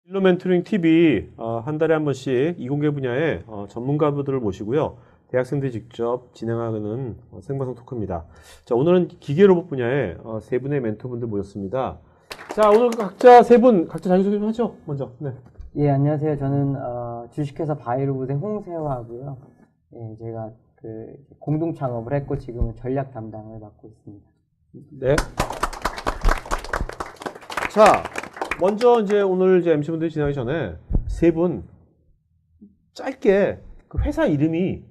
진로 멘토링 TV 한 달에 한 번씩 이공계 분야의 전문가분들을 모시고요. 대학생들이 직접 진행하는 생방송 토크입니다. 자, 오늘은 기계 로봇 분야의 세 분의 멘토분들 모셨습니다. 자, 오늘 각자 세 분 각자 자기소개 좀 하죠. 먼저. 네. 예, 안녕하세요. 저는 주식회사 바이로봇의 홍세화하고요. 예, 제가 공동 창업을 했고 지금은 전략 담당을 맡고 있습니다. 네. 자, 먼저 이제 오늘 이제 MC분들이 지나기 전에 세 분 짧게 그 회사 이름이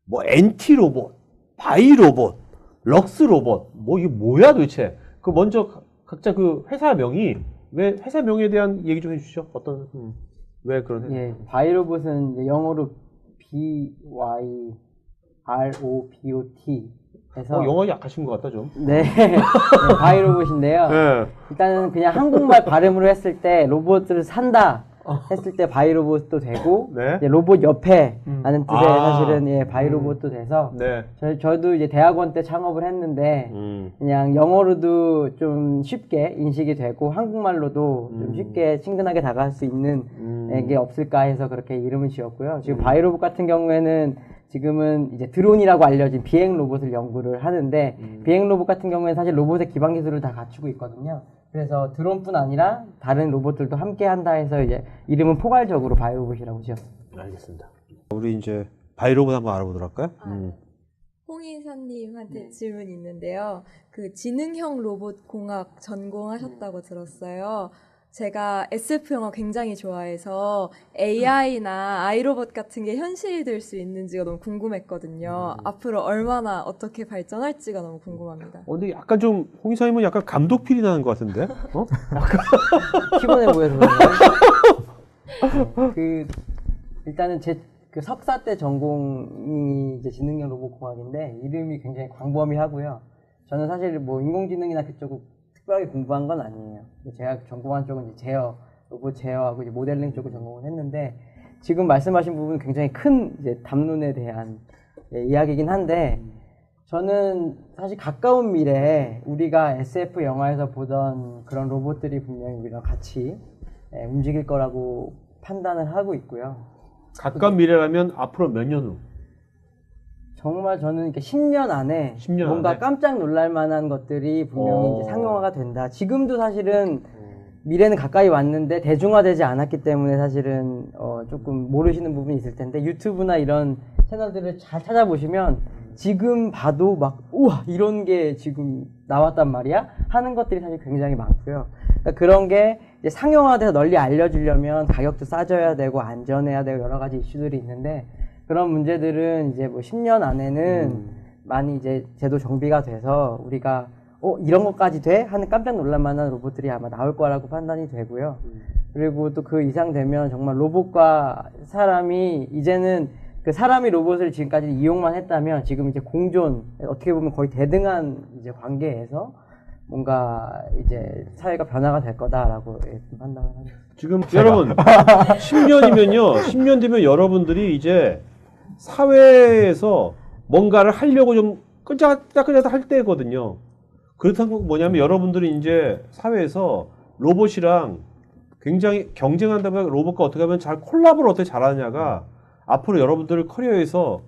뭐 NT 로봇, 바이 로봇, 럭스 로봇 뭐 이게 뭐야 도대체? 그 먼저 각자 그 회사 명이 왜 회사 명에 대한 얘기 좀 해주시죠. 어떤 왜 그런 회사? 예, 바이로봇은 이제 영어로 BYROBOT 해서 영어 약하신 것 같다 좀. 네, 네, 바이로봇인데요. 네. 일단은 그냥 한국말 발음으로 했을 때 로봇을 산다 했을 때 바이로봇도 되고 네. 이제 로봇 옆에 라는 뜻의 아. 사실은 예, 바이로봇도 돼서 네. 저도 이제 대학원 때 창업을 했는데 그냥 영어로도 좀 쉽게 인식이 되고 한국말로도 좀 쉽게 친근하게 다가갈 수 있는 게 없을까 해서 그렇게 이름을 지었고요. 지금 바이로봇 같은 경우에는 지금은 이제 드론이라고 알려진 비행 로봇을 연구를 하는데 비행 로봇 같은 경우에는 사실 로봇의 기반 기술을 다 갖추고 있거든요. 그래서 드론뿐 아니라 다른 로봇들도 함께 한다 해서 이제 이름은 포괄적으로 바이로봇이라고 지었습니다. 알겠습니다. 우리 이제 바이 로봇 한번 알아보도록 할까요? 홍 이사님한테 질문이 있는데요. 그 지능형 로봇 공학 전공하셨다고 들었어요. 제가 SF 영화 굉장히 좋아해서 AI나 아이로봇 같은 게 현실이 될 수 있는지가 너무 궁금했거든요. 앞으로 얼마나 어떻게 발전할지가 너무 궁금합니다. 근데 약간 좀 홍이사님은 약간 감독필이 나는 것 같은데? 피곤해 보여서 그런가요? 일단은 제 석사 때 전공이 이제 지능형 로봇 공학인데 이름이 굉장히 광범위하고요. 저는 사실 뭐 인공지능이나 그쪽을 특별하게 공부한 건 아니에요. 제가 전공한 쪽은 이제 제어, 로봇 제어하고 이제 모델링 쪽을 전공을 했는데 지금 말씀하신 부분은 굉장히 큰 이제 담론에 대한 이야기이긴 한데 저는 사실 가까운 미래에 우리가 SF 영화에서 보던 그런 로봇들이 분명히 우리랑 같이 움직일 거라고 판단을 하고 있고요. 가까운 미래라면 앞으로 몇 년 후? 정말 저는 이렇게 10년 안에 10년 뭔가 안에? 깜짝 놀랄 만한 것들이 분명히 이제 상용화가 된다. 지금도 사실은 미래는 가까이 왔는데 대중화되지 않았기 때문에 사실은 조금 모르시는 부분이 있을 텐데 유튜브나 이런 채널들을 잘 찾아보시면 지금 봐도 막 우와 이런 게 지금 나왔단 말이야 하는 것들이 사실 굉장히 많고요. 그러니까 그런 게 이제 상용화돼서 널리 알려주려면 가격도 싸져야 되고 안전해야 되고 여러 가지 이슈들이 있는데 그런 문제들은 이제 뭐 10년 안에는 많이 이제 제도 정비가 돼서 우리가 이런 것까지 돼? 하는 깜짝 놀랄 만한 로봇들이 아마 나올 거라고 판단이 되고요. 그리고 또 그 이상 되면 정말 로봇과 사람이 이제는 그 사람이 로봇을 지금까지 이용만 했다면 지금 이제 공존 어떻게 보면 거의 대등한 이제 관계에서 뭔가 이제 사회가 변화가 될 거다라고 판단을 합니다. 지금 여러분 10년이면요 10년 뒤면 여러분들이 이제 사회에서 뭔가를 하려고 좀 끄적끄적 할 때거든요. 그렇다는 건 뭐냐면 여러분들이 이제 사회에서 로봇이랑 굉장히 경쟁한다면 로봇과 어떻게 하면 잘 콜라보를 어떻게 잘하느냐가 앞으로 여러분들 커리어에서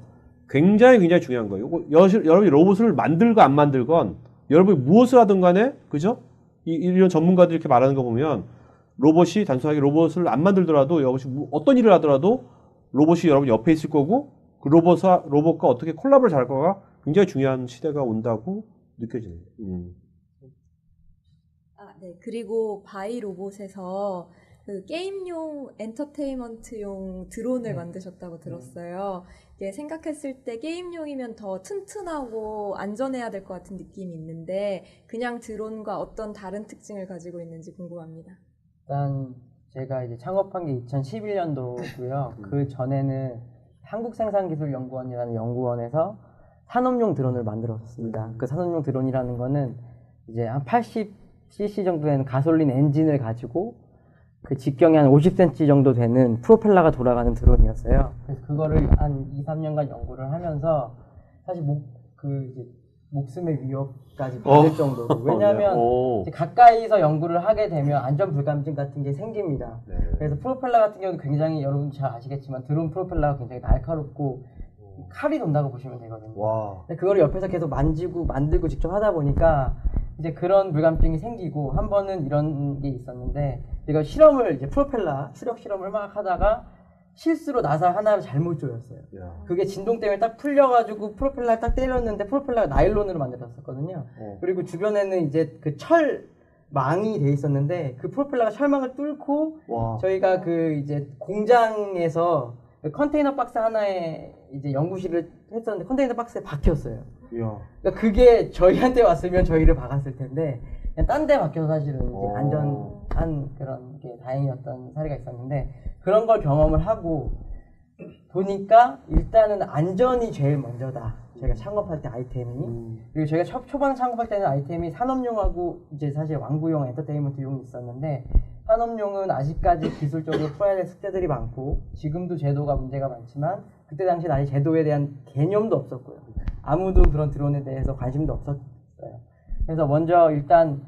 굉장히 중요한 거예요. 여러분이 로봇을 만들건 안 만들건 여러분이 무엇을 하든 간에 그죠? 이런 전문가들이 이렇게 말하는 거 보면 로봇이 단순하게 로봇을 안 만들더라도 어떤 일을 하더라도 로봇이 여러분 옆에 있을 거고 그 로봇과 어떻게 콜라보를 잘할 거가 굉장히 중요한 시대가 온다고 느껴지네요. 네. 그리고 바이 로봇에서 그 게임용 엔터테인먼트용 드론을 만드셨다고 들었어요. 이게 생각했을 때 게임용이면 더 튼튼하고 안전해야 될 것 같은 느낌이 있는데 그냥 드론과 어떤 다른 특징을 가지고 있는지 궁금합니다. 일단 제가 이제 창업한 게 2011년도고요. 그 전에는 한국생산기술연구원이라는 연구원에서 산업용 드론을 만들었습니다. 그 산업용 드론이라는 거는 이제 한 80cc 정도 되는 가솔린 엔진을 가지고 그 직경이 한 50cm 정도 되는 프로펠러가 돌아가는 드론이었어요. 그래서 그거를 한 2, 3년간 연구를 하면서 사실 이제 목숨의 위협까지 받을 정도로. 왜냐하면 네. 이제 가까이서 연구를 하게 되면 안전 불감증 같은 게 생깁니다. 네. 그래서 프로펠러 같은 경우도 굉장히 여러분 잘 아시겠지만 드론 프로펠러가 굉장히 날카롭고 칼이 돈다고 보시면 되거든요. 와. 근데 그거를 옆에서 계속 만지고 만들고 직접 하다 보니까 이제 그런 불감증이 생기고 한 번은 이런 게 있었는데 제가 실험을 이제 프로펠러 수력 실험을 막 하다가 실수로 나사 하나를 잘못 조였어요. 야. 그게 진동 때문에 딱 풀려가지고 프로펠러를 딱 때렸는데 프로펠러가 나일론으로 만들었었거든요. 그리고 주변에는 이제 그 철 망이 돼 있었는데 그 프로펠러가 철망을 뚫고 와. 저희가 그 이제 공장에서 그 컨테이너 박스 하나에 이제 연구실을 했었는데 컨테이너 박스에 박혔어요. 야. 그러니까 그게 저희한테 왔으면 저희를 박았을 텐데 그냥 딴 데 박혀서 사실은 이제 오. 안전한 그런 게 다행이었던 사례가 있었는데 그런 걸 경험을 하고 보니까 일단은 안전이 제일 먼저다. 저희가 창업할 때 아이템이 그리고 저희가 초반에 창업할 때는 아이템이 산업용하고 이제 사실 완구용, 엔터테인먼트용이 있었는데 산업용은 아직까지 기술적으로 풀어야 될 숙제들이 많고 지금도 제도가 문제가 많지만 그때 당시엔 아직 제도에 대한 개념도 없었고요. 아무도 그런 드론에 대해서 관심도 없었어요. 그래서 먼저 일단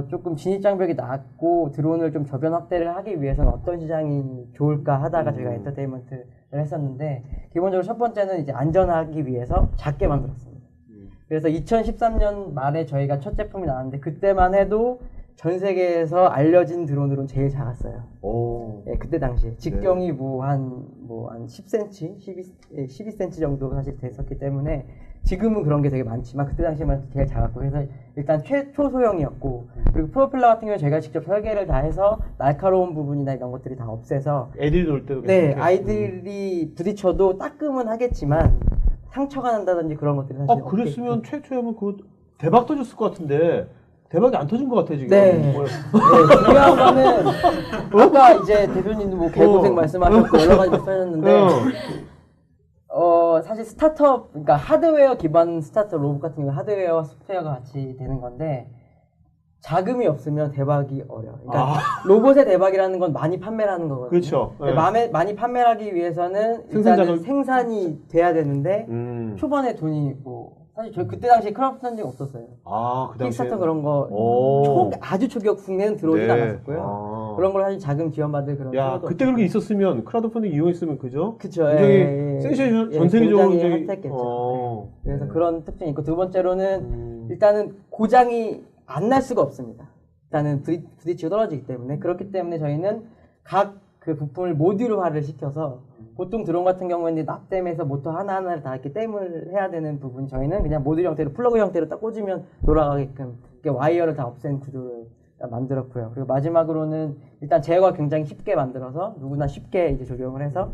조금 진입장벽이 낮고 드론을 좀 저변 확대를 하기 위해서는 어떤 시장이 좋을까 하다가 저희가 엔터테인먼트를 했었는데 기본적으로 첫 번째는 이제 안전하기 위해서 작게 만들었습니다. 그래서 2013년 말에 저희가 첫 제품이 나왔는데 그때만 해도 전 세계에서 알려진 드론으로는 제일 작았어요. 오. 네, 그때 당시에 직경이 한 10cm, 12cm 정도 사실 됐었기 때문에 지금은 그런 게 되게 많지만 그때 당시에만 제일 작았고 그래서 일단 최초소형이었고 그리고 프로펠러 같은 경우는 저희가 직접 설계를 다 해서 날카로운 부분이나 이런 것들이 다 없애서 애들이 놀 때도 네 괜찮게. 아이들이 부딪혀도 따끔은 하겠지만 상처가 난다든지 그런 것들이 사실 그랬으면 최초에는 그 대박 터졌을 것 같은데 대박이 안 터진 것 같아 지금. 네. 네, 중요한 거는 아까 이제 대표님도 뭐 개고생 말씀하셨고 여러 가지 말씀하셨는데 사실 스타트업 그러니까 하드웨어 기반 스타트업 로봇 같은 경우는 하드웨어와 소프트웨어가 같이 되는 건데 자금이 없으면 대박이 어려워요. 그러니까 로봇의 대박이라는 건 많이 판매를 하는 거거든요. 그렇죠. 근데 많이 판매를 하기 위해서는 일단은 생산이 돼야 되는데 초반에 돈이 사실 저희 그때 당시에 크라우드펀딩 없었어요. 그 당시에 킥스타터 그런 거 아주 초기업 국내는 들어오지도 않았었고요. 그런 걸 사실 자금 지원받을 그런 그때 없었고. 그렇게 있었으면 크라우드펀딩 이용했으면 그죠? 그쵸. 굉장히 센세이션 전 세계적으로 굉장히 핫했겠죠. 그래서 그런 특징이 있고 두 번째로는 일단은 고장이 안 날 수가 없습니다. 일단은 부딪히고 떨어지기 때문에 그렇기 때문에 저희는 각 그 부품을 모듈화를 시켜서 보통 드론 같은 경우에는 납땜해서 모터 하나하나를 다 이렇게 땜을 해야 되는 부분 저희는 그냥 모듈 형태로 플러그 형태로 딱 꽂으면 돌아가게끔 이렇게 와이어를 다 없앤 구조를 만들었고요. 그리고 마지막으로는 일단 제어가 굉장히 쉽게 만들어서 누구나 쉽게 이제 조정을 해서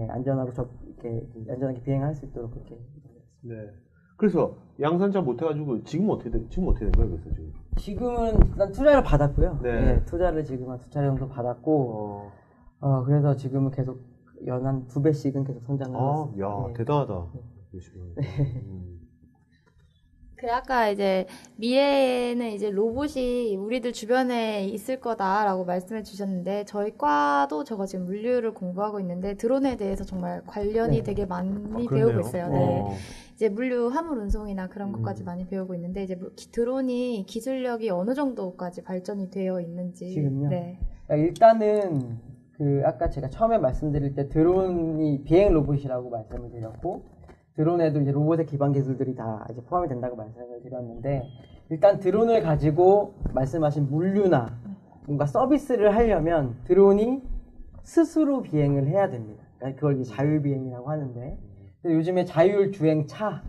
안전하고 이렇게 안전하게 비행할 수 있도록 그렇게. 네. 그래서 양산 잘 못해가지고 지금 어떻게 된 거예요? 그래서 지금? 지금은 일단 투자를 받았고요. 네. 투자를 지금 한 2차례 정도 받았고 그래서 지금은 계속 연한 2배씩은 계속 성장을 하고 있습니다. 야, 대단하다. 그 아까 이제 미래에는 이제 로봇이 우리들 주변에 있을 거다라고 말씀해 주셨는데 저희 과도 저거 지금 물류를 공부하고 있는데 드론에 대해서 정말 관련이 되게 많이 배우고 있어요. 네. 이제 물류 화물 운송이나 그런 것까지 많이 배우고 있는데 이제 드론이 기술력이 어느 정도까지 발전이 되어 있는지. 지금요? 네. 일단은 아까 제가 처음에 말씀드릴 때 드론이 비행 로봇이라고 말씀을 드렸고 드론에도 이제 로봇의 기반 기술들이 다 이제 포함이 된다고 말씀을 드렸는데 일단 드론을 가지고 말씀하신 물류나 뭔가 서비스를 하려면 드론이 스스로 비행을 해야 됩니다. 그러니까 그걸 이제 자율비행이라고 하는데 근데 요즘에 자율주행차,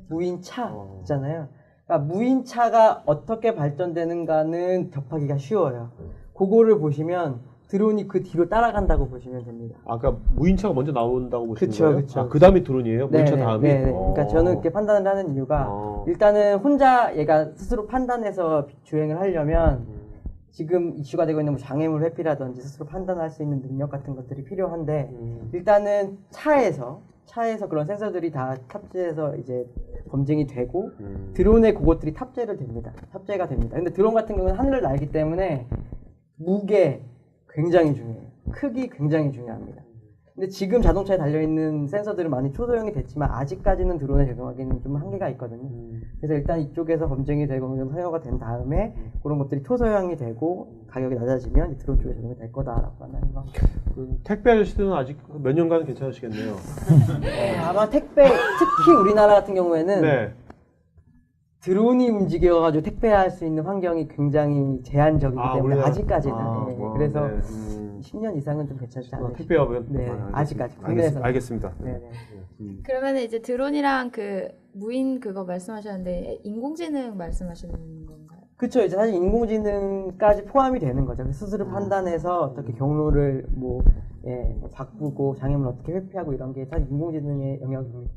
무인차 있잖아요. 그러니까 무인차가 어떻게 발전되는가는 접하기가 쉬워요. 그거를 보시면 드론이 그 뒤로 따라간다고 보시면 됩니다. 그러니까 무인차가 먼저 나온다고 보시는 그쵸, 거예요? 그쵸. 그 다음이 드론이에요? 무인차 다음이? 네. 그러니까 저는 그렇게 판단을 하는 이유가 일단은 혼자 얘가 스스로 판단해서 주행을 하려면 지금 이슈가 되고 있는 뭐 장애물 회피라든지 스스로 판단할 수 있는 능력 같은 것들이 필요한데 일단은 차에서 그런 센서들이 다 탑재해서 이제 검증이 되고 드론에 그것들이 탑재가 됩니다. 근데 드론 같은 경우는 하늘을 날기 때문에 무게 굉장히 중요해요. 크기 굉장히 중요합니다. 근데 지금 자동차에 달려있는 센서들은 많이 초소형이 됐지만 아직까지는 드론에 적용하기는 좀 한계가 있거든요. 그래서 일단 이쪽에서 검증이 되고 좀 사용가 된 다음에 그런 것들이 초소형이 되고 가격이 낮아지면 이제 드론 쪽에 적용이 될 거다라고 판단해서 택배 아저씨들은 아직 몇 년간 괜찮으시겠네요. 아마 택배 특히 우리나라 같은 경우에는 네. 드론이 움직여가지고 택배할 수 있는 환경이 굉장히 제한적이기 때문에 우리나라- 아직까지는 네. 그래서 네. 10년 이상은 좀 괜찮지 않을까 택배업은 네, 아직까지 알겠습니다. 네네. 그러면 이제 드론이랑 그 무인 그거 말씀하셨는데 인공지능 말씀하시는 건가요? 그쵸. 이제 사실 인공지능까지 포함이 되는 거죠. 스스로 판단해서 어떻게 경로를 뭐 바꾸고 장애물을 어떻게 회피하고 이런 게 사실 인공지능의 영역입니다.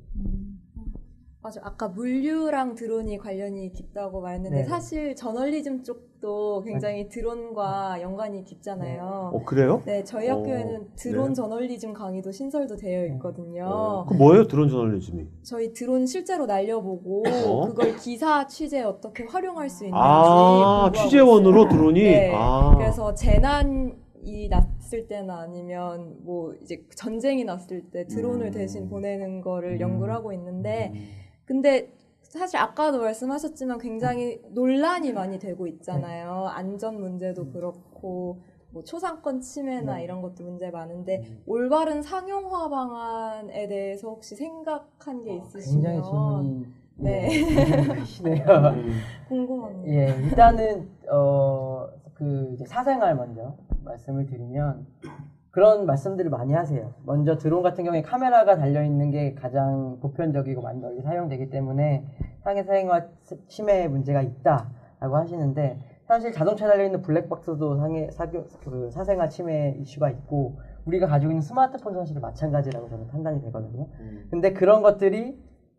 맞아. 아까 물류랑 드론이 관련이 깊다고 말했는데 네. 사실 저널리즘 쪽도 굉장히 드론과 연관이 깊잖아요. 그래요? 네, 저희 학교에는 드론 네. 저널리즘 강의도 신설도 되어 있거든요. 그 뭐예요? 드론 저널리즘이? 저희 드론 실제로 날려보고 그걸 기사 취재에 어떻게 활용할 수 있는지 공부하고 취재원으로 있어요. 드론이? 네, 그래서 재난이 났을 때나 아니면 뭐 이제 전쟁이 났을 때 드론을 대신 보내는 거를 연구를 하고 있는데 근데 사실 아까도 말씀하셨지만 굉장히 논란이 많이 되고 있잖아요. 안전 문제도 그렇고 뭐 초상권 침해나 이런 것도 문제 많은데 올바른 상용화 방안에 대해서 혹시 생각한 게 있으시면 굉장히 질문이 네. 크시네요. 궁금합니다. 예, 일단은 그 이제 사생활 먼저 말씀을 드리면 그런 말씀들을 많이 하세요. 먼저 드론 같은 경우에 카메라가 달려 있는 게 가장 보편적이고 많이 널리 사용되기 때문에 상해 사생활 침해 문제가 있다라고 하시는데 사실 자동차에 달려 있는 블랙박스도 사생활 침해 이슈가 있고 우리가 가지고 있는 스마트폰 사실은 마찬가지라고 저는 판단이 되거든요. 근데 그런 것들이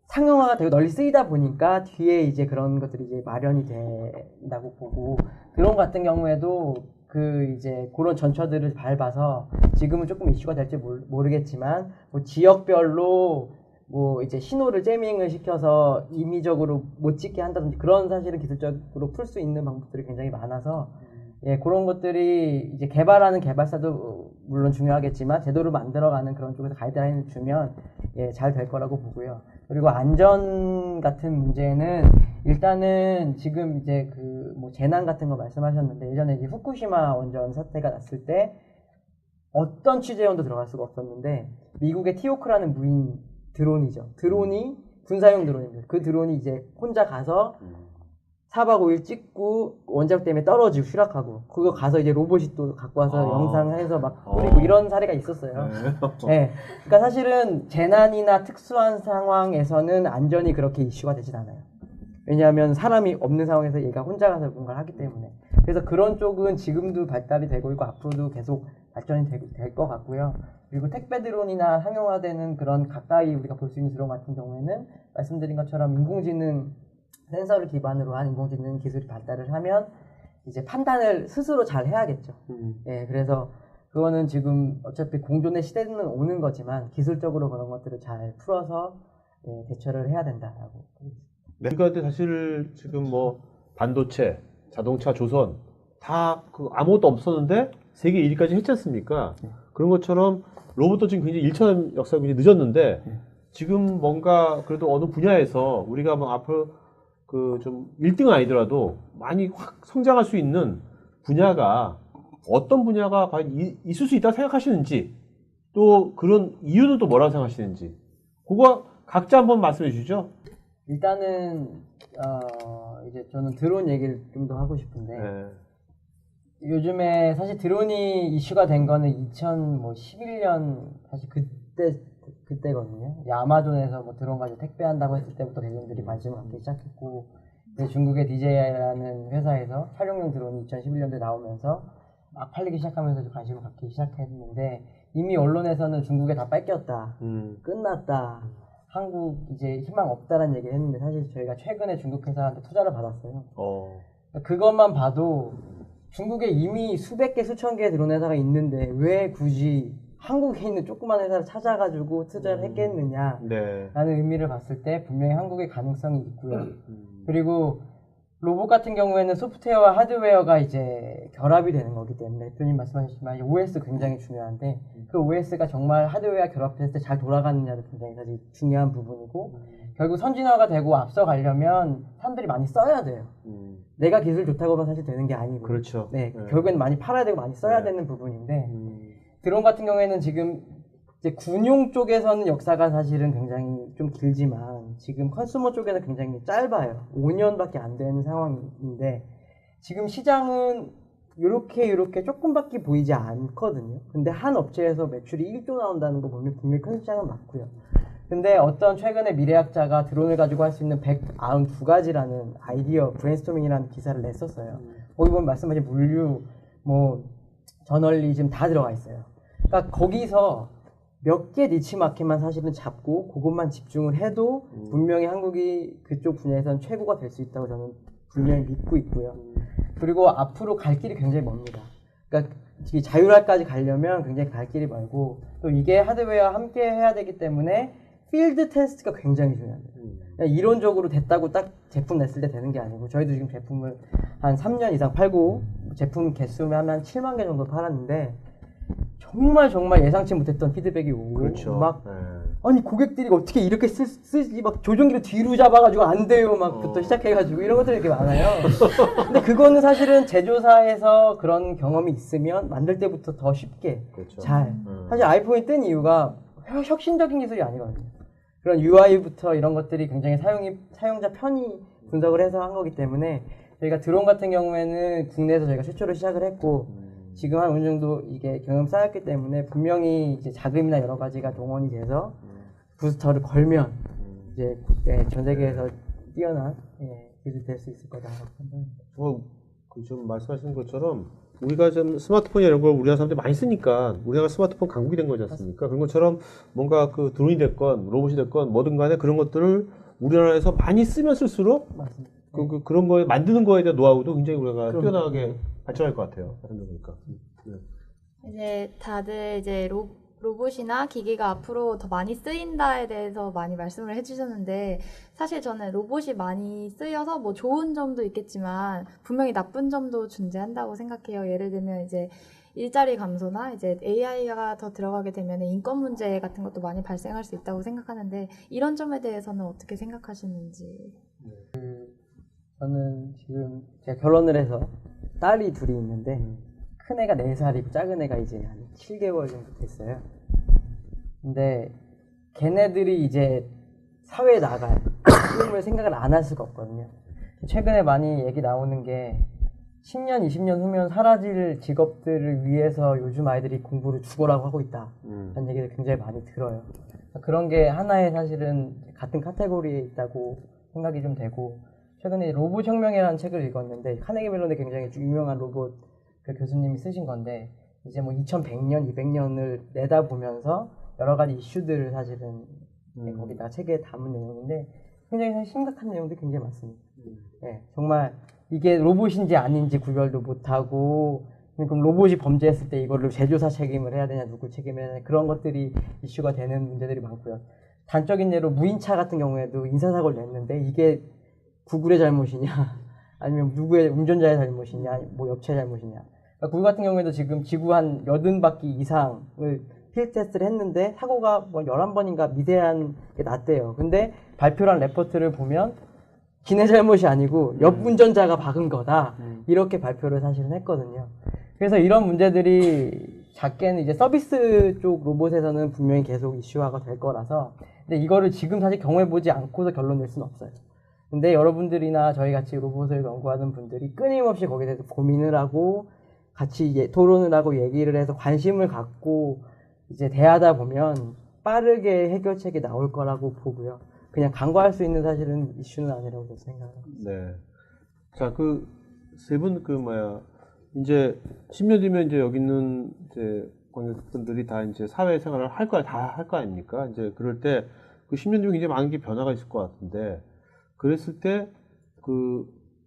상용화가 되고 널리 쓰이다 보니까 뒤에 이제 그런 것들이 이제 마련이 된다고 보고 드론 같은 경우에도 그 이제 그런 전처들을 밟아서 지금은 조금 이슈가 될지 모르겠지만 뭐 지역별로 뭐 이제 신호를 제밍을 시켜서 임의적으로 못 찍게 한다든지 그런 사실은 기술적으로 풀 수 있는 방법들이 굉장히 많아서 예, 그런 것들이 이제 개발하는 개발사도 물론 중요하겠지만 제도를 만들어가는 그런 쪽에서 가이드라인을 주면 예, 잘 될 거라고 보고요. 그리고 안전 같은 문제는 일단은 지금 이제 그 뭐 재난 같은 거 말씀하셨는데 예전에 이제 후쿠시마 원전 사태가 났을 때 어떤 취재원도 들어갈 수가 없었는데 미국의 티오크라는 무인 드론이죠. 드론이 군사용 드론입니다. 그 드론이 이제 혼자 가서 4박 5일 찍고 원자력 때문에 떨어지고 추락하고 그거 가서 이제 로봇이 또 갖고 와서 영상해서 막 뿌리고 이런 사례가 있었어요. 네. 그러니까 사실은 재난이나 특수한 상황에서는 안전이 그렇게 이슈가 되진 않아요. 왜냐하면 사람이 없는 상황에서 얘가 혼자 가서 뭔가를 하기 때문에. 그래서 그런 쪽은 지금도 발달이 되고 있고 앞으로도 계속 발전이 될 것 같고요. 그리고 택배 드론이나 상용화되는 그런 가까이 우리가 볼 수 있는 드론 같은 경우에는 말씀드린 것처럼 인공지능 센서를 기반으로 한 인공지능 기술이 발달을 하면 이제 판단을 스스로 잘 해야겠죠. 예, 그래서 그거는 지금 어차피 공존의 시대는 오는 거지만 기술적으로 그런 것들을 잘 풀어서 예, 대처를 해야 된다라고. 네. 그러니까 사실 지금 뭐 반도체, 자동차, 조선 다 그 아무것도 없었는데 세계 1위까지 했지 않습니까? 그런 것처럼 로봇도 지금 굉장히 일천한 역사가 굉장히 늦었는데 지금 뭔가 그래도 어느 분야에서 우리가 뭐 앞으로 그 좀 1등은 아니더라도 많이 확 성장할 수 있는 분야가 어떤 분야가 과연 있을 수 있다고 생각하시는지 또 그런 이유는 또 뭐라고 생각하시는지 그거 각자 한번 말씀해 주시죠. 일단은 이제 저는 드론 얘기를 좀 더 하고 싶은데 요즘에 사실 드론이 이슈가 된 거는 2011년 사실 그때거든요. 아마존에서 뭐 드론 가지고 택배한다고 했을 때부터 대중들이 관심을 갖기 시작했고 중국의 DJI라는 회사에서 촬영용 드론이 2011년도에 나오면서 막 팔리기 시작하면서 관심을 갖기 시작했는데 이미 언론에서는 중국에 다 뺏겼다. 끝났다. 한국 이제 희망 없다라는 얘기를 했는데 사실 저희가 최근에 중국 회사한테 투자를 받았어요. 그것만 봐도 중국에 이미 수백 개, 수천 개의 드론 회사가 있는데 왜 굳이 한국에 있는 조그만 회사를 찾아가지고 투자를 했겠느냐라는 의미를 봤을 때 분명히 한국의 가능성이 있고요. 그리고 로봇 같은 경우에는 소프트웨어와 하드웨어가 이제 결합이 되는 거기 때문에 대표님 말씀하셨지만 OS 굉장히 중요한데 그 OS가 정말 하드웨어와 결합됐을 때 잘 돌아가느냐도 굉장히 사실 중요한 부분이고 결국 선진화가 되고 앞서가려면 사람들이 많이 써야 돼요. 내가 기술 좋다고 하면 사실 되는 게 아니고 그렇죠. 네, 결국엔 많이 팔아야 되고 많이 써야 되는 부분인데 드론 같은 경우에는 지금 이제 군용 쪽에서는 역사가 사실은 굉장히 좀 길지만 지금 컨슈머 쪽에는 굉장히 짧아요. 5년밖에 안 되는 상황인데 지금 시장은 요렇게 조금밖에 보이지 않거든요. 근데 한 업체에서 매출이 1조 나온다는 거 보면 분명히 큰 시장은 맞고요. 근데 어떤 최근에 미래학자가 드론을 가지고 할 수 있는 192가지라는 아이디어 브레인스토밍이라는 기사를 냈었어요. 거기 보면 말씀하신 물류, 뭐 저널리즘 다 들어가 있어요. 그러니까 거기서 몇 개 니치 마켓만 사실은 잡고 그것만 집중을 해도 분명히 한국이 그쪽 분야에서는 최고가 될 수 있다고 저는 분명히 믿고 있고요. 그리고 앞으로 갈 길이 굉장히 멉니다. 그러니까 이 자율화까지 가려면 굉장히 갈 길이 멀고 또 이게 하드웨어와 함께 해야 되기 때문에 필드 테스트가 굉장히 중요합니다. 그냥 이론적으로 됐다고 딱 제품 냈을 때 되는 게 아니고 저희도 지금 제품을 한 3년 이상 팔고 제품 개수면 한 7만 개 정도 팔았는데 정말 예상치 못했던 피드백이 오고 그렇죠. 막 아니 고객들이 어떻게 이렇게 쓰지 막 조종기를 뒤로 잡아가지고 안 돼요 막부터 시작해가지고 이런 것들이 이렇게 많아요. 근데 그거는 사실은 제조사에서 그런 경험이 있으면 만들 때부터 더 쉽게 그렇죠. 잘 사실 아이폰이 뜬 이유가 혁신적인 기술이 아니거든요. 그런 UI부터 이런 것들이 굉장히 사용자 편의 분석을 해서 한 거기 때문에 저희가 드론 같은 경우에는 국내에서 저희가 최초로 시작을 했고 지금 한 어느 정도 이게 경험 쌓였기 때문에 분명히 이제 자금이나 여러 가지가 동원이 돼서 부스터를 걸면 이제 전 세계에서 뛰어난 기술이 될 수 있을 거다라고 생각합니다. 그 좀 말씀하신 것처럼 우리가 좀 스마트폰 이런 걸 우리나라 사람들이 많이 쓰니까 우리나라가 스마트폰 강국이 된 거지 않습니까? 그런 것처럼 뭔가 그 드론이 됐건 로봇이 됐건 뭐든 간에 그런 것들을 우리나라에서 많이 쓰면 쓸수록 맞습니다. 그런 거에 만드는 거에 대한 노하우도 굉장히 우리가 뛰어나게 발전할 것 같아요. 생각해보니까. 이제 다들 이제 로봇이나 기기가 앞으로 더 많이 쓰인다에 대해서 많이 말씀을 해주셨는데 사실 저는 로봇이 많이 쓰여서 뭐 좋은 점도 있겠지만 분명히 나쁜 점도 존재한다고 생각해요. 예를 들면 이제 일자리 감소나 이제 AI가 더 들어가게 되면 인권 문제 같은 것도 많이 발생할 수 있다고 생각하는데 이런 점에 대해서는 어떻게 생각하시는지? 저는 지금 제가 결혼을 해서 딸이 둘이 있는데 큰 애가 4살이고 작은 애가 이제 한 7개월 정도 됐어요. 근데 걔네들이 이제 사회에 나갈 꿈을 생각을 안 할 수가 없거든요. 최근에 많이 얘기 나오는 게 10년, 20년 후면 사라질 직업들을 위해서 요즘 아이들이 공부를 죽어라고 하고 있다 라는 얘기를 굉장히 많이 들어요. 그런 게 하나의 사실은 같은 카테고리에 있다고 생각이 좀 되고 최근에 로봇 혁명이라는 책을 읽었는데 카네기 멜론의 굉장히 유명한 로봇 그 교수님이 쓰신 건데 이제 뭐 2100년, 200년을 내다보면서 여러 가지 이슈들을 사실은 거기다 책에 담은 내용인데 굉장히 사실 심각한 내용도 굉장히 많습니다. 네, 정말 이게 로봇인지 아닌지 구별도 못하고 그럼 로봇이 범죄했을 때 이거를 제조사 책임을 해야 되냐 누구 책임을 해야 되냐 그런 것들이 이슈가 되는 문제들이 많고요. 단적인 예로 무인차 같은 경우에도 인사사고를 냈는데 이게 구글의 잘못이냐 아니면 누구의 운전자의 잘못이냐 뭐 업체의 잘못이냐 그러니까 구글 같은 경우에도 지금 지구 한 80바퀴 이상을 필드 테스트를 했는데 사고가 뭐 11번인가 미세한 게 났대요. 근데 발표한 레포트를 보면 기내 잘못이 아니고 옆 운전자가 박은 거다 이렇게 발표를 사실은 했거든요. 그래서 이런 문제들이 작게는 이제 서비스 쪽 로봇에서는 분명히 계속 이슈화가 될 거라서 근데 이거를 지금 사실 경험해보지 않고서 결론 낼 수는 없어요. 근데 여러분들이나 저희 같이 로봇을 연구하는 분들이 끊임없이 거기에 대해서 고민을 하고 같이 토론을 하고 얘기를 해서 관심을 갖고 이제 대하다 보면 빠르게 해결책이 나올 거라고 보고요. 그냥 간과할 수 있는 사실은 이슈는 아니라고 저는 생각합니다. 네. 자, 세 분 이제 10년 뒤면 이제 여기 있는 이제 관객분들이 다 이제 사회생활을 다 할 거 아닙니까? 이제 그럴 때 그 10년 뒤면 굉장히 많은 게 변화가 있을 것 같은데 그랬을 때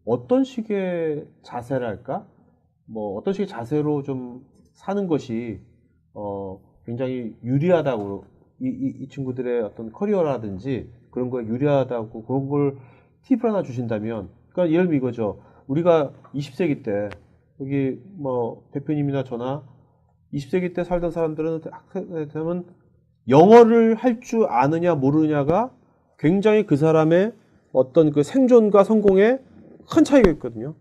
어떤 식의 자세랄까? 뭐 어떤 식의 자세로 좀 사는 것이 굉장히 유리하다고 이 친구들의 어떤 커리어라든지 그런 거에 유리하다고 그런 걸 팁을 하나 주신다면 그러니까 예를 들면 이거죠. 우리가 20세기 때 여기 뭐 대표님이나 저나 20세기 때 살던 사람들은 되면 영어를 할 줄 아느냐 모르느냐가 굉장히 그 사람의 어떤 그 생존과 성공에 큰 차이가 있거든요.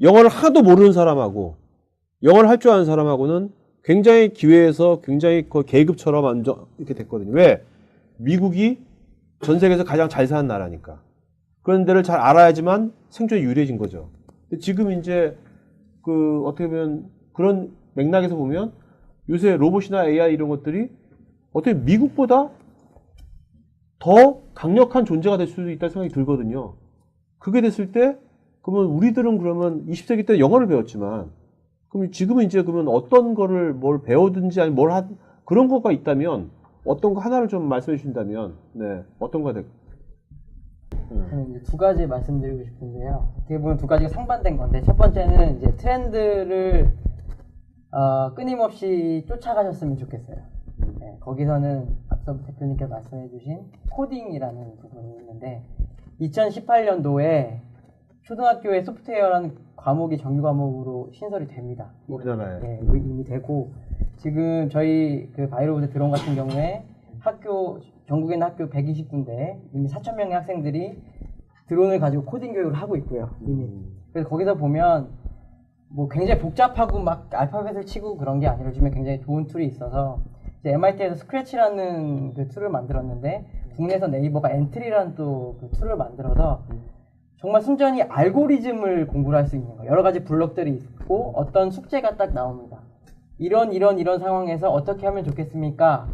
영어를 하나도 모르는 사람하고 영어를 할 줄 아는 사람하고는 굉장히 기회에서 굉장히 그 계급처럼 이렇게 됐거든요. 왜? 미국이 전 세계에서 가장 잘 사는 나라니까. 그런 데를 잘 알아야지만 생존이 유리해진 거죠. 근데 지금 이제 그 어떻게 보면 그런 맥락에서 보면 요새 로봇이나 AI 이런 것들이 어떻게 미국보다 더 강력한 존재가 될 수도 있다는 생각이 들거든요. 그게 됐을 때 그러면 우리들은 그러면 20세기 때 영어를 배웠지만 그럼 지금은 이제 그러면 어떤 거를 뭘 배우든지 아니면 그런 거가 있다면 어떤 거 하나를 좀 말씀해 주신다면 네 어떤 거가 될까요? 저는 이제 두 가지 말씀드리고 싶은데요. 어떻게 보면 두 가지가 상반된 건데 첫 번째는 이제 트렌드를 끊임없이 쫓아가셨으면 좋겠어요. 네, 거기서는 앞서 대표님께서 말씀해주신 코딩이라는 부분이 있는데 2018년도에 초등학교에 소프트웨어라는 과목이 정규 과목으로 신설이 됩니다. 우리나라에. 네, 이미 되고 지금 저희 그 바이로보드 드론 같은 경우에 전국에 있는 학교 120군데 이미 4,000명의 학생들이 드론을 가지고 코딩 교육을 하고 있고요. 이미. 그래서 거기서 보면 뭐 굉장히 복잡하고 막 알파벳을 치고 그런 게 아니라 요즘에 굉장히 좋은 툴이 있어서 이제 MIT에서 스크래치라는 그 툴을 만들었는데 국내에서 네이버가 엔트리라는 또 그 툴을 만들어서 정말 순전히 알고리즘을 공부를 할 수 있는 거예요. 여러 가지 블록들이 있고 어떤 숙제가 딱 나옵니다. 이런 상황에서 어떻게 하면 좋겠습니까?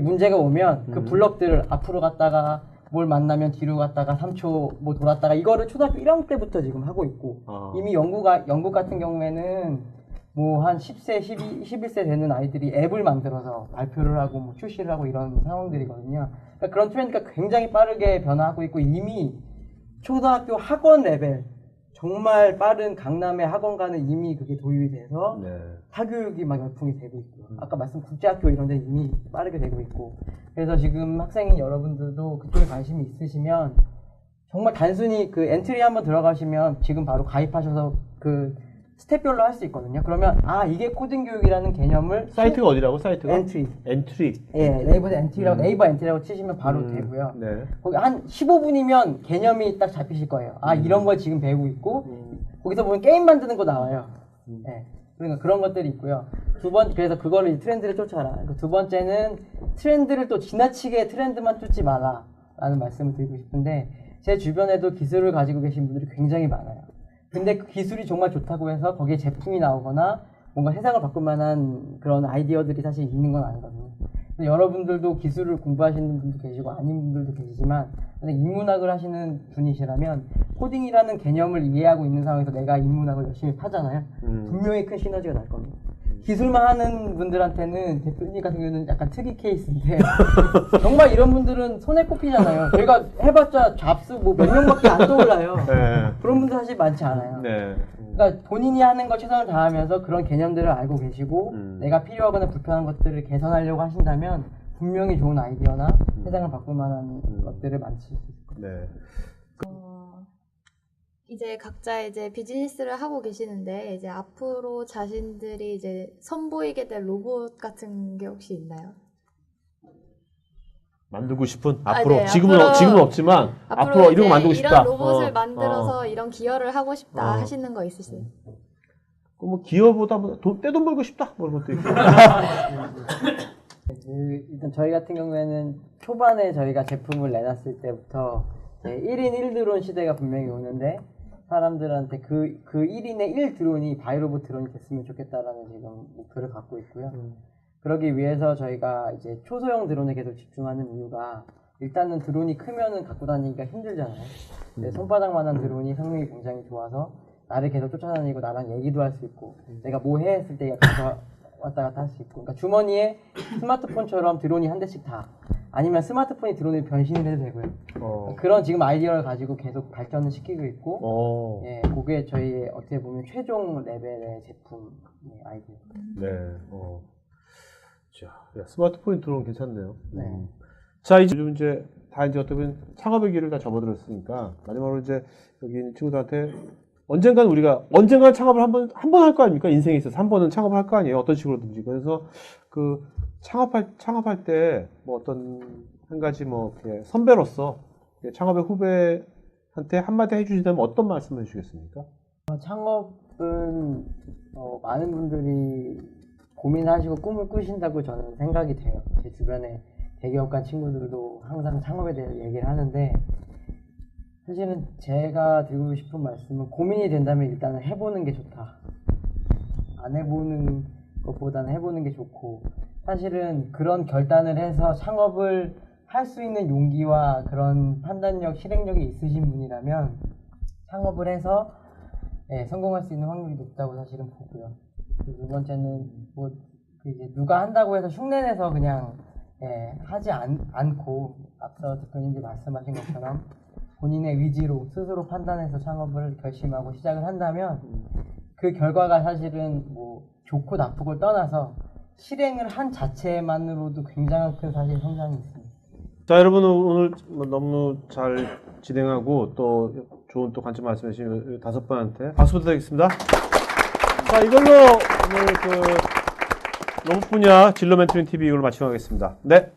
문제가 오면 그 블럭들을 앞으로 갔다가 뭘 만나면 뒤로 갔다가 3초 뭐 돌았다가 이거를 초등학교 1학년 때부터 지금 하고 있고 이미 영국 같은 경우에는 뭐 한 10세, 11세 되는 아이들이 앱을 만들어서 발표를 하고 뭐 출시를 하고 이런 상황들이거든요. 그러니까 그런 트렌드가 굉장히 빠르게 변화하고 있고 이미 초등학교 학원 레벨 정말 빠른 강남의 학원가는 이미 그게 도입이 돼서 네. 사교육이 막 열풍이 되고 있고요. 아까 말씀 국제학교 이런 데 이미 빠르게 되고 있고 그래서 지금 학생인 여러분들도 그쪽에 관심이 있으시면 정말 단순히 그 엔트리 한번 들어가시면 지금 바로 가입하셔서 그 스텝별로 할 수 있거든요. 그러면 이게 코딩 교육이라는 개념을 사이트가 어디라고? 사이트가? 엔트리. 예, 네이버 엔트리라고 치시면 바로 되고요. 네. 거기 한 15분이면 개념이 딱 잡히실 거예요. 이런 걸 지금 배우고 있고 거기서 보면 게임 만드는 거 나와요. 네. 그러니까 그런 것들이 있고요. 그래서 그거를 트렌드를 쫓아라. 두 번째는 트렌드를 또 지나치게 트렌드만 쫓지 마라라는 말씀을 드리고 싶은데 제 주변에도 기술을 가지고 계신 분들이 굉장히 많아요. 근데 그 기술이 정말 좋다고 해서 거기에 제품이 나오거나 뭔가 세상을 바꿀 만한 그런 아이디어들이 사실 있는 건 아니거든요. 근데 여러분들도 기술을 공부하시는 분도 계시고 아닌 분들도 계시지만 인문학을 하시는 분이시라면 코딩이라는 개념을 이해하고 있는 상황에서 내가 인문학을 열심히 파잖아요. 분명히 큰 시너지가 날 겁니다. 기술만 하는 분들한테는 대표님 같은 경우는 약간 특이 케이스인데 정말 이런 분들은 손에 꼽히잖아요. 저희가 해봤자 잡스 뭐 몇 명밖에 안 떠올라요. 네. 그런 분들 사실 많지 않아요. 네. 그러니까 본인이 하는 거 최선을 다하면서 그런 개념들을 알고 계시고 내가 필요하거나 불편한 것들을 개선하려고 하신다면 분명히 좋은 아이디어나 세상을 바꿀 만한 것들을 만드실 수 있을 거예요. 네. 이제 각자 이제 비즈니스를 하고 계시는데 이제 앞으로 자신들이 이제 선보이게 될 로봇 같은 게 혹시 있나요? 만들고 싶은 앞으로 네, 지금은 없지만 앞으로 이런 거 만들고 싶다. 이런 로봇을 만들어서 이런 기여를 하고 싶다 하시는 거 있으세요? 뭐 기여보다 떼돈 벌고 싶다. 뭐 이런 것도 있고. 일단 저희 같은 경우에는 초반에 저희가 제품을 내놨을 때부터 1인 1드론 시대가 분명히 오는데 사람들한테 그 1인의 1드론이 바이로봇 드론이 됐으면 좋겠다라는 지금 목표를 갖고 있고요. 그러기 위해서 저희가 이제 초소형 드론에 계속 집중하는 이유가 일단은 드론이 크면은 갖고 다니기가 힘들잖아요. 손바닥만한 드론이 성능이 굉장히 좋아서 나를 계속 쫓아다니고 나랑 얘기도 할 수 있고 내가 뭐 해 했을 때 가서 왔다 갔다 할 수 있고 그러니까 주머니에 스마트폰처럼 드론이 한 대씩 다 아니면 스마트폰이 드론을 변신을 해도 되고요. 그런 지금 아이디어를 가지고 계속 발전을 시키고 있고 예, 그게 저희의 어떻게 보면 최종 레벨의 제품 아이디어. 네. 자, 스마트폰 드론 괜찮네요. 네. 자, 이제 요즘 이제 다 이제 어떻게 보면 창업의 길을 다 접어들었으니까 마지막으로 이제 여기 있는 친구들한테 언젠간 창업을 한 번 할 거 아닙니까? 인생에 있어서 한 번은 창업을 할 거 아니에요? 어떤 식으로든지. 그래서 그 창업할 때 뭐 어떤 한 가지 뭐 이렇게 선배로서 창업의 후배한테 한마디 해주시다면 어떤 말씀을 해주시겠습니까? 창업은 많은 분들이 고민하시고 꿈을 꾸신다고 저는 생각이 돼요. 제 주변에 대기업 간 친구들도 항상 창업에 대해서 얘기를 하는데 사실은 제가 드리고 싶은 말씀은 고민이 된다면 일단은 해보는 게 좋다. 안 해보는 것보다는 해보는 게 좋고 사실은 그런 결단을 해서 창업을 할 수 있는 용기와 그런 판단력, 실행력이 있으신 분이라면 창업을 해서 성공할 수 있는 확률이 높다고 사실은 보고요. 두 번째는 이제 누가 한다고 해서 흉내내서 그냥 하지 않고 앞서 대표님들이 말씀하신 것처럼 본인의 의지로 스스로 판단해서 창업을 결심하고 시작을 한다면 그 결과가 사실은 뭐 좋고 나쁘고 떠나서 실행을 한 자체만으로도 굉장한 큰 사실 성장이 있습니다. 자, 여러분 오늘 너무 잘 진행하고 또 좋은 또 관점 말씀해 주신 5분한테 박수 부탁드리겠습니다. 자, 이걸로 오늘 그 로봇 분야 진로 멘토링 TV 이걸로 마치도록 하겠습니다. 네.